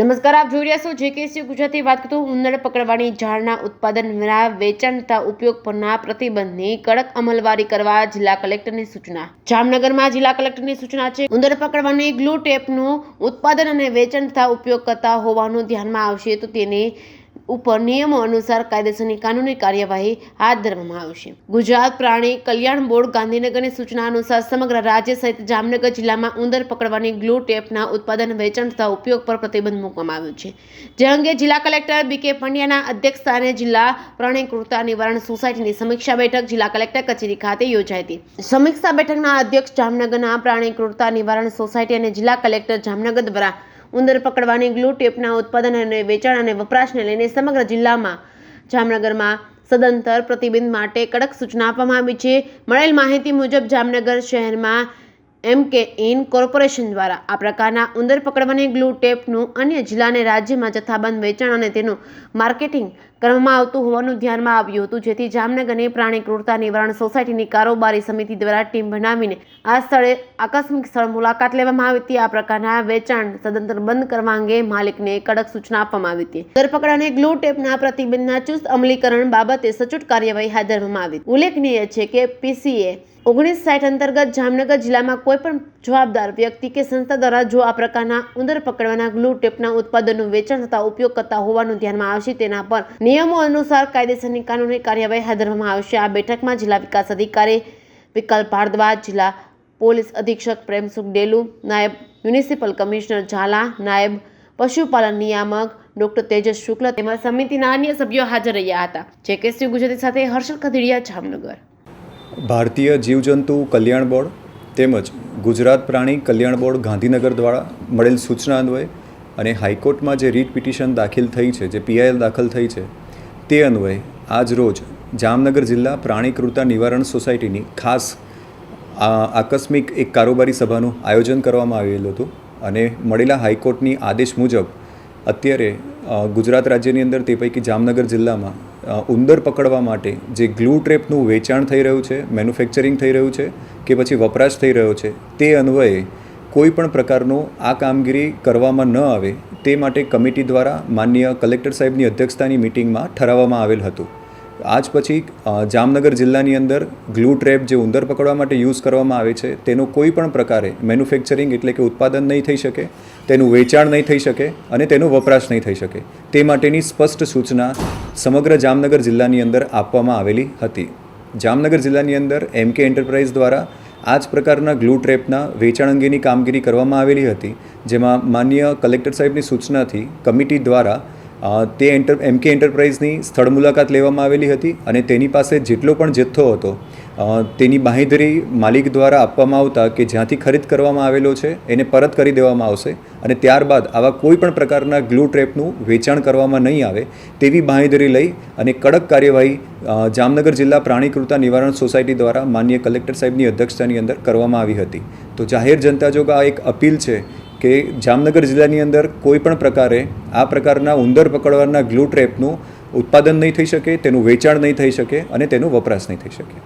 નમસ્કાર, આપ જોઈ રહ્યા છો જેકેસી ગુજરાતી. વાત કરતું ઉંદર પકડવાની ઝાડના ઉત્પાદન વિના વેચાણ તથા ઉપયોગ પરના પ્રતિબંધની કડક અમલવારી કરવા જિલ્લા કલેક્ટરની સૂચના. જામનગરમાં જિલ્લા કલેક્ટરની સૂચના છે. ઉંદર પકડવાની ગ્લુ ટેપનું ઉત્પાદન અને વેચાણ તથા ઉપયોગ કરતા હોવાનું ધ્યાનમાં આવશે તો તેની ઉપર નિયમો અનુસાર કાયદેસરની કાનૂની કાર્યવાહી હાથ ધરવામાં આવશે. ગુજરાત પ્રાણી કલ્યાણ બોર્ડ ગાંધીનગરની સૂચના અનુસાર સમગ્ર રાજ્ય સહિત જામનગર જિલ્લામાં ઉંદર પકડવાની ગ્લુ ટેપના ઉત્પાદન, વેચાણ તથા ઉપયોગ પર પ્રતિબંધ મૂકવામાં આવ્યો છે. જે અંગે જિલ્લા કલેક્ટર બીકે પંડ્યાના અધ્યક્ષસ્થાને જિલ્લા પ્રાણી ક્રૂરતા નિવારણ સોસાયટીની સમીક્ષા બેઠક જિલ્લા કલેક્ટર કચેરી ખાતે યોજાઈ હતી. સમીક્ષા બેઠકના અધ્યક્ષ જામનગરના પ્રાણી ક્રૂરતા નિવારણ સોસાયટી અને જિલ્લા કલેક્ટર જામનગર દ્વારા ઉંદર પકડવાની ગ્લુ ટેપના ઉત્પાદન અને વેચાણ અને વપરાશને લઈને સમગ્ર જિલ્લામાં જામનગરમાં સદંતર પ્રતિબંધ માટે કડક સૂચના આપવામાં આવી છે. મળેલ માહિતી મુજબ જામનગર શહેરમાં MK ઇન કોર્પોરેશન દ્વારા આ પ્રકારના ઉંદર પકડવાની ગ્લુ ટેપનું અન્ય જિલ્લા અને રાજ્યમાં જથ્થાબંધ વેચાણ અને તેનું માર્કેટિંગ કરવામાં આવતું હોવાનું ધ્યાનમાં આવ્યું હતું. જેથી જામનગરની પ્રાણી ક્રૂરતા નિવારણ સોસાયટીની કારોબારી સમિતિ દ્વારા ટીમ બનાવીને આ સ્થળે આકસ્મિક સ્થળ મુલાકાત લેવામાં આવી હતી. આ પ્રકારના વેચાણ સદંતર બંધ કરવા અંગે માલિકને કડક સૂચના આપવામાં આવી હતી. ઉંદર પકડવાની ગ્લુ ટેપના પ્રતિબંધના ચુસ્ત અમલીકરણ બાબતે સચોટ કાર્યવાહી હાથ ધરવામાં આવી. ઉલ્લેખનીય છે કે PCA 1960 અંતર્ગત જામનગર જિલ્લામાં કોઈપણ જવાબદાર વ્યક્તિ કે સંસ્થા દ્વારા જો આ પ્રકારના ઉંદર પકડવાના ગ્લુ ટેપના ઉત્પાદનનું વેચાણ તથા ઉપયોગ કરતા હોવાનું ધ્યાનમાં આવશે તેના પર નિયમો અનુસાર કાયદેસરની કાનૂની કાર્યવાહી હાથ ધરવામાં આવશે. આ બેઠકમાં જિલ્લા વિકાસ અધિકારી વિકલ્પ ભારદ્વાજ, જિલ્લા પોલીસ અધિક્ષક પ્રેમસુખ ડેલુ, નાયબ મ્યુનિસિપલ કમિશનર ઝાલા, નાયબ પશુપાલન નિયામક ડોક્ટર તેજસ શુક્લ તેમજ સમિતિના અન્ય સભ્યો હાજર રહ્યા હતા. જેકેસી ગુજરાતી સાથે હર્ષલ કથિરિયા, જામનગર. ભારતીય જીવજંતુ કલ્યાણ બોર્ડ તેમજ ગુજરાત પ્રાણી કલ્યાણ બોર્ડ ગાંધીનગર દ્વારા મળેલ સૂચના અન્વયે અને હાઈકોર્ટમાં જે રીટ પિટિશન દાખલ થઈ છે, જે PIL દાખલ થઈ છે, તે અન્વયે આજ રોજ જામનગર જિલ્લા પ્રાણી ક્રૂરતા નિવારણ સોસાયટીની ખાસ આકસ્મિક એક કારોબારી સભાનું આયોજન કરવામાં આવેલું હતું. અને મળેલા હાઈકોર્ટની આદેશ મુજબ અત્યારે ગુજરાત રાજ્યની અંદર તે પૈકી જામનગર જિલ્લામાં ઉંદર પકડવા માટે જે ગ્લુ ટ્રેપનું વેચાણ થઈ રહ્યું છે, મેન્યુફેક્ચરિંગ થઈ રહ્યું છે કે પછી વપરાશ થઈ રહ્યો છે, તે અન્વયે કોઈ પણ પ્રકારનું આ કામગીરી કરવામાં ન આવે તે માટે કમિટી દ્વારા માનનીય કલેક્ટર સાહેબની અધ્યક્ષતાની મિટિંગમાં ઠરાવવામાં આવેલ હતું. આજ પછી જામનગર જિલ્લાની અંદર ગ્લુ ટ્રેપ જે ઉંદર પકડવા માટે યુઝ કરવામાં આવે છે તેનો કોઈ પણ પ્રકારે મેન્યુફેક્ચરિંગ એટલે કે ઉત્પાદન નહીં થઈ શકે, તેનું વેચાણ નહીં થઈ શકે અને તેનો વપરાશ નહીં થઈ શકે તે માટેની સ્પષ્ટ સૂચના સમગ્ર જામનગર જિલ્લાની અંદર આપવામાં આવેલી હતી. જામનગર જિલ્લાની અંદર MK એન્ટરપ્રાઇઝ દ્વારા આ જ પ્રકારના ગ્લુ ટ્રેપના વેચાણ અંગેની કામગીરી કરવામાં આવેલી હતી. જેમાં માનનીય કલેક્ટર સાહેબની સૂચનાથી કમિટી દ્વારા તે MK એન્ટરપ્રાઇઝની સ્થળ મુલાકાત લેવામાં આવેલી હતી અને તેની પાસે જેટલો પણ જથ્થો હતો તેની બાંહેધરી માલિક દ્વારા આપવામાં આવતા કે જ્યાંથી ખરીદ કરવામાં આવેલો છે એને પરત કરી દેવામાં આવશે અને ત્યારબાદ આવા કોઈ પણ પ્રકારના ગ્લુ ટ્રેપનું વેચાણ કરવામાં નહીં આવે તેવી બાંહેધરી લઈ અને કડક કાર્યવાહી જામનગર જિલ્લા પ્રાણી ક્રૂરતા નિવારણ સોસાયટી દ્વારા માનનીય કલેક્ટર સાહેબની અધ્યક્ષતાની અંદર કરવામાં આવી હતી. તો જાહેર જનતા જોગ આ એક અપીલ છે કે જામનગર જિલ્લાની અંદર કોઈ પણ પ્રકારે આ પ્રકારના ઉંદર પકડવાના ગ્લુ ટ્રેપનું ઉત્પાદન નહીં થઈ શકે, તેનું વેચાણ નહીં થઈ શકે અને તેનો વપરાશ નહીં થઈ શકે.